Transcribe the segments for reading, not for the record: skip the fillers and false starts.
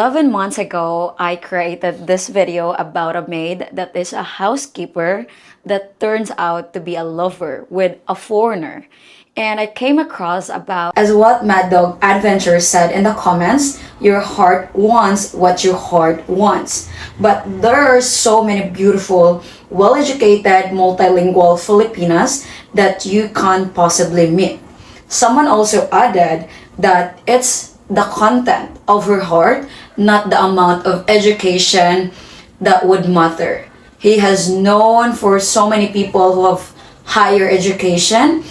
11 months ago, I created this video about a maid that is a housekeeper that turns out to be a lover with a foreigner. And I came across about, as what Mad Dog Adventure said in the comments, your heart wants what your heart wants. But there are so many beautiful, well-educated, multilingual Filipinas that you can't possibly meet. Someone also added that it's the content of her heart, not the amount of education that would matter. He has known for so many people who have higher education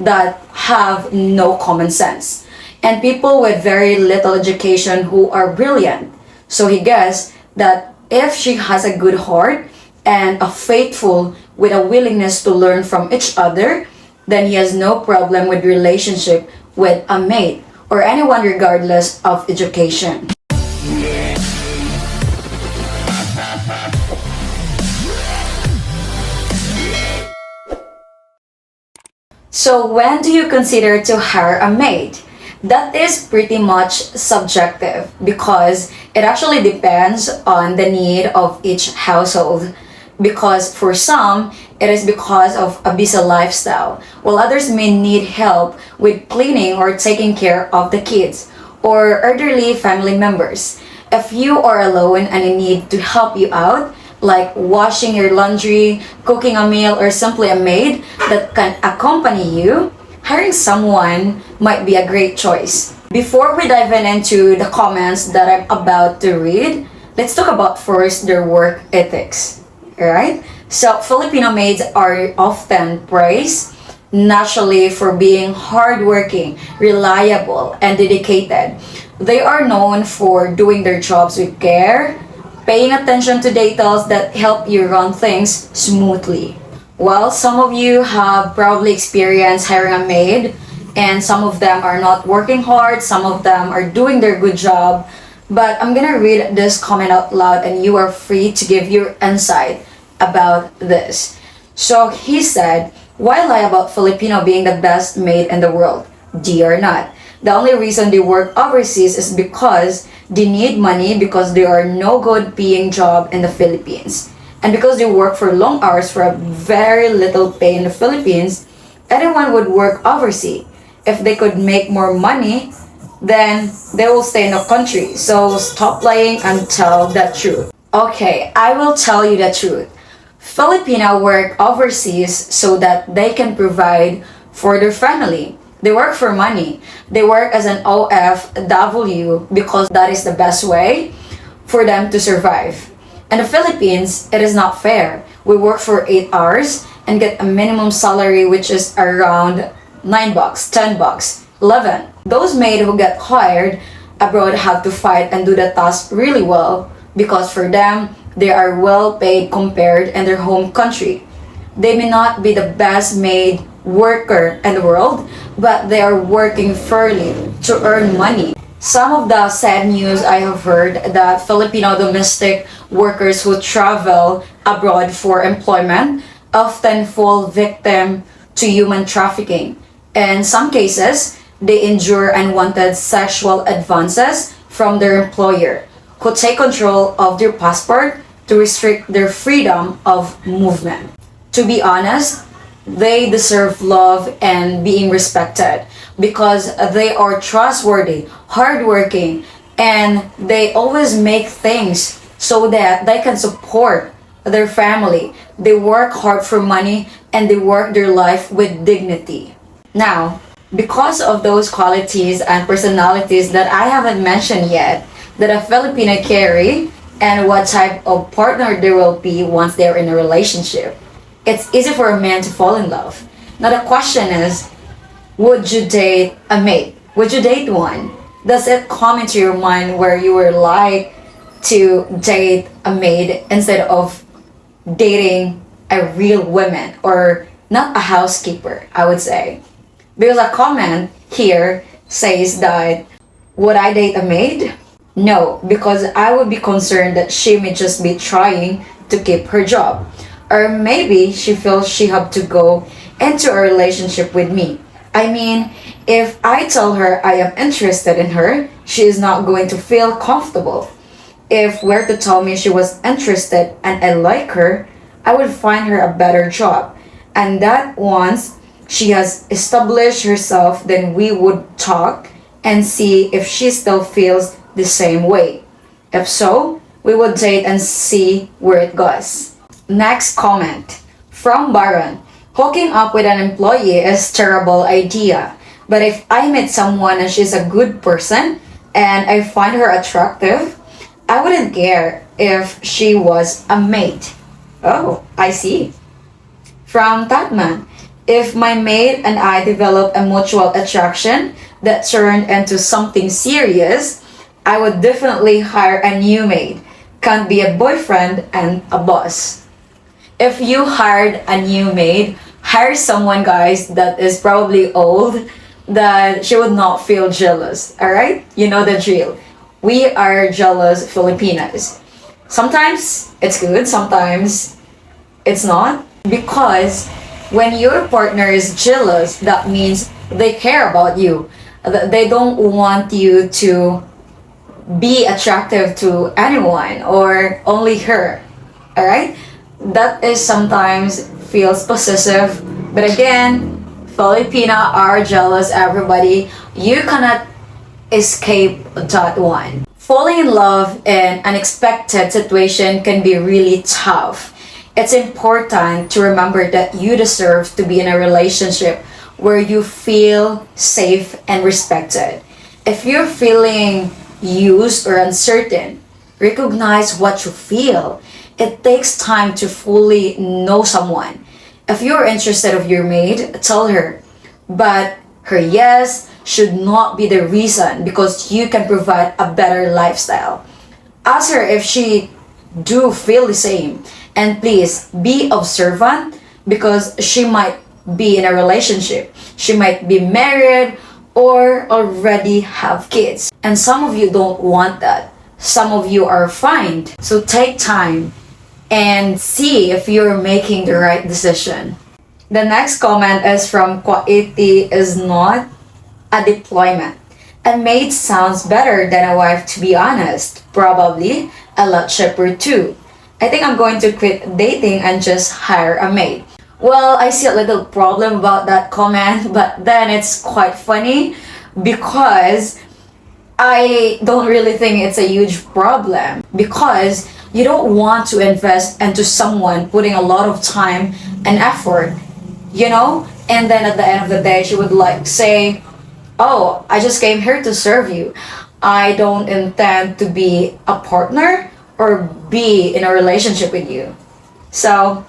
that have no common sense, and people with very little education who are brilliant. So he guessed that if she has a good heart and a faithful with a willingness to learn from each other, then he has no problem with relationship with a maid or anyone regardless of education. So when do you consider to hire a maid? That is pretty much subjective because it actually depends on the need of each household. Because for some, it is because of a busy lifestyle, while others may need help with cleaning or taking care of the kids or elderly family members. If you are alone and in need to help you out, like washing your laundry, cooking a meal, or simply a maid that can accompany you, hiring someone might be a great choice. Before we dive into the comments that I'm about to read, let's talk about first their work ethics. Alright? So Filipino maids are often praised naturally for being hardworking, reliable, and dedicated. They are known for doing their jobs with care, paying attention to details that help you run things smoothly. Well, some of you have probably experienced hiring a maid, and some of them are not working hard, some of them are doing their good job. But I'm gonna read this comment out loud and you are free to give your insight about this. So he said, why lie about Filipino being the best maid in the world? They are not. The only reason they work overseas is because they need money, because there are no good paying job in the Philippines. And because they work for long hours for a very little pay in the Philippines, anyone would work overseas. If they could make more money, then they will stay in the country. So stop lying and tell the truth. Okay, I will tell you the truth. Filipino work overseas so that they can provide for their family. They work for money. They work as an OFW because that is the best way for them to survive. In the Philippines, it is not fair. We work for 8 hours and get a minimum salary which is around 9 bucks, 10 bucks, 11. Those maids who get hired abroad have to fight and do the task really well because for them, they are well paid compared in their home country. They may not be the best maid worker in the world, but they are working fairly to earn money. Some of the sad news I have heard that Filipino domestic workers who travel abroad for employment often fall victim to human trafficking. In some cases, they endure unwanted sexual advances from their employer, who take control of their passport to restrict their freedom of movement. To be honest, they deserve love and being respected because they are trustworthy, hardworking, and they always make things so that they can support their family. They work hard for money and they work their life with dignity. Now, because of those qualities and personalities that I haven't mentioned yet, that a Filipino carry, and what type of partner there will be once they're in a relationship, it's easy for a man to fall in love. Now the question is, would you date a maid? Would you date one? Does it come into your mind where you would like to date a maid instead of dating a real woman, or not a housekeeper, I would say? Because a comment here says that, would I date a maid? No, because I would be concerned that she may just be trying to keep her job. Or maybe she feels she have to go into a relationship with me. I mean, if I tell her I am interested in her, she is not going to feel comfortable. If were to tell me she was interested and I like her, I would find her a better job. And that once she has established herself, then we would talk and see if she still feels the same way. If so, we would date and see where it goes. Next comment from Baron. Hooking up with an employee is terrible idea. But if I meet someone and she's a good person and I find her attractive, I wouldn't care if she was a maid. Oh, I see. From Tatman, if my maid and I develop a mutual attraction that turned into something serious, I would definitely hire a new maid. Can't be a boyfriend and a boss. If you hired a new maid, hire someone, guys, that is probably old, that she would not feel jealous. Alright? You know the drill. We are jealous Filipinos. Sometimes it's good, sometimes it's not. Because when your partner is jealous, that means they care about you. They don't want you to be attractive to anyone or only her. Alright? That is sometimes feels possessive. But again, Filipina are jealous, everybody. You cannot escape that one. Falling in love in unexpected situation can be really tough. It's important to remember that you deserve to be in a relationship where you feel safe and respected. If you're feeling used or uncertain, recognize what you feel. It takes time to fully know someone. If you're interested of your mate, tell her. But her yes should not be the reason because you can provide a better lifestyle. Ask her if she do feel the same. And please be observant because she might be in a relationship. She might be married or already have kids. And some of you don't want that. Some of you are fine. So take time and see if you're making the right decision. The next comment is from Kwaiti is not a deployment. A maid sounds better than a wife, to be honest. Probably a lot cheaper too. I think I'm going to quit dating and just hire a maid. Well, I see a little problem about that comment, but then it's quite funny because I don't really think it's a huge problem because you don't want to invest into someone putting a lot of time and effort, you know? And then at the end of the day, she would like say, oh, I just came here to serve you. I don't intend to be a partner or be in a relationship with you. So,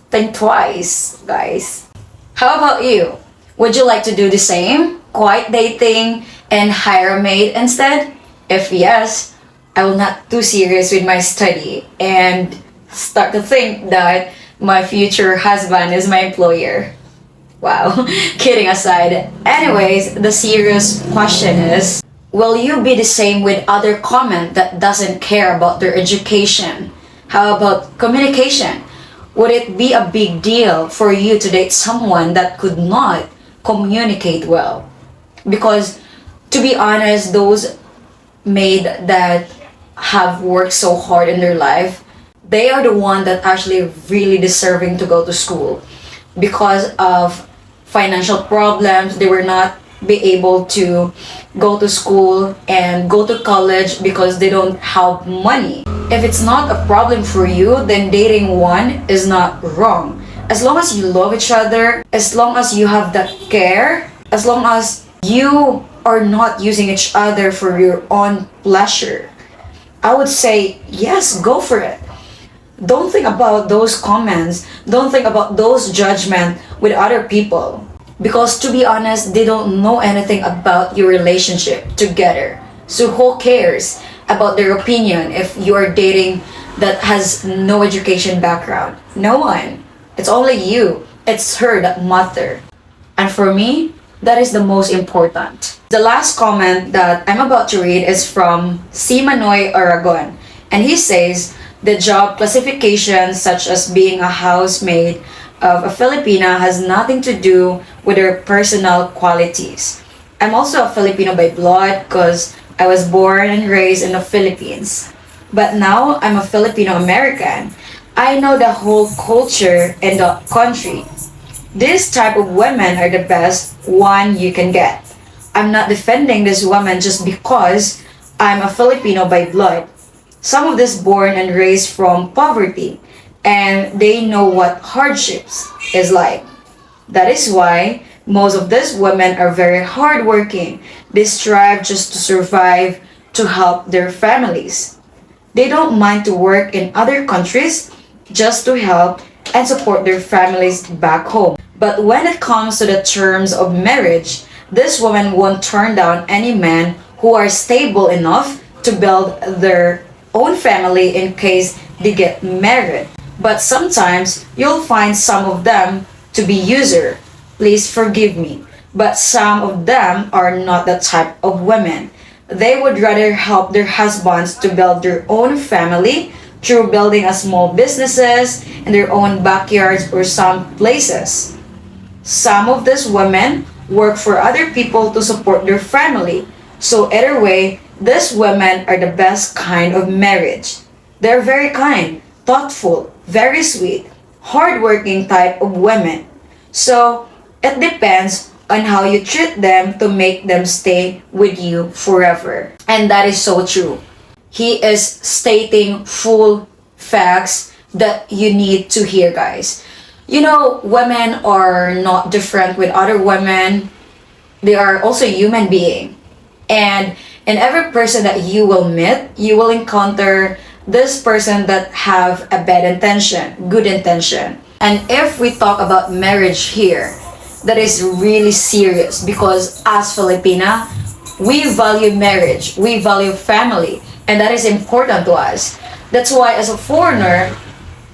think twice, guys. How about you? Would you like to do the same? Quiet dating and hire a maid instead? If yes, I will not too serious with my study and start to think that my future husband is my employer. Wow, kidding aside. Anyways, the serious question is, will you be the same with other comment that doesn't care about their education? How about communication? Would it be a big deal for you to date someone that could not communicate well? Because to be honest, those maid that have worked so hard in their life, they are the one that actually really deserving to go to school. Because of financial problems, they were not be able to go to school and go to college because they don't have money. If it's not a problem for you, then dating one is not wrong. As long as you love each other, as long as you have that care, as long as you are not using each other for your own pleasure, I would say yes, go for it. Don't think about those comments. Don't think about those judgment with other people. Because to be honest, they don't know anything about your relationship together. So who cares about their opinion if you are dating that has no education background? No one. It's only you. It's her that matter. And for me, that is the most important. The last comment that I'm about to read is from C. Manoy Aragon. And he says, the job classification such as being a housemaid of a Filipina has nothing to do with their personal qualities. I'm also a Filipino by blood because I was born and raised in the Philippines. But now I'm a Filipino American. I know the whole culture in the country. This type of women are the best one you can get. I'm not defending this woman just because I'm a Filipino by blood. Some of this born and raised from poverty, and they know what hardships is like. That is why most of these women are very hardworking. They strive just to survive, to help their families. They don't mind to work in other countries just to help and support their families back home. But when it comes to the terms of marriage, this woman won't turn down any men who are stable enough to build their own family in case they get married. But sometimes you'll find some of them to be user. Please forgive me. But some of them are not that type of women. They would rather help their husbands to build their own family through building a small businesses in their own backyards or some places. Some of these women work for other people to support their family. So either way, these women are the best kind of marriage. They're very kind, thoughtful, very sweet, hardworking type of women. So it depends on how you treat them to make them stay with you forever. And that is so true. He is stating full facts that you need to hear, guys. You know, women are not different with other women. They are also human being. And in every person that you will meet, you will encounter this person that have a bad intention, good intention. And if we talk about marriage here, that is really serious because as Filipina, we value marriage, we value family, and that is important to us. That's why as a foreigner,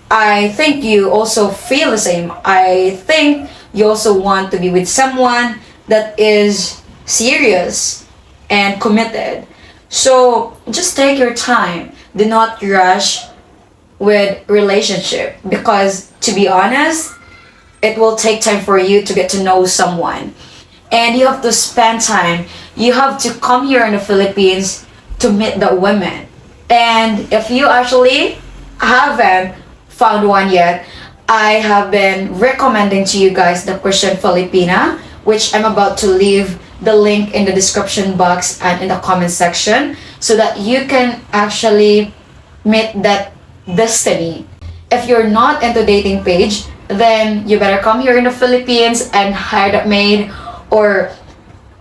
I think you also feel the same. I think you also want to be with someone that is serious and committed. So just take your time. Do not rush with relationship because to be honest, it will take time for you to get to know someone. And you have to spend time. You have to come here in the Philippines to meet the women. And if you actually haven't found one yet, I have been recommending to you guys the Christian Filipina, which I'm about to leave the link in the description box and in the comment section so that you can actually meet that destiny. If you're not into dating page, then you better come here in the Philippines and hire that maid or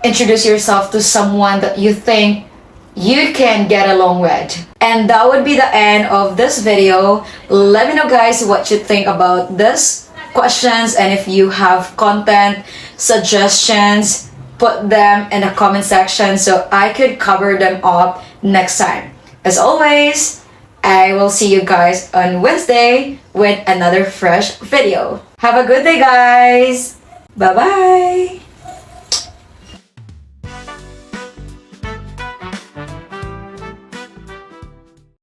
introduce yourself to someone that you think you can get along with. And that would be the end of this video. Let me know guys what you think about this questions, and if you have content suggestions, put them in the comment section so I could cover them up next time. As always, I will see you guys on Wednesday with another fresh video. Have a good day guys. Bye bye.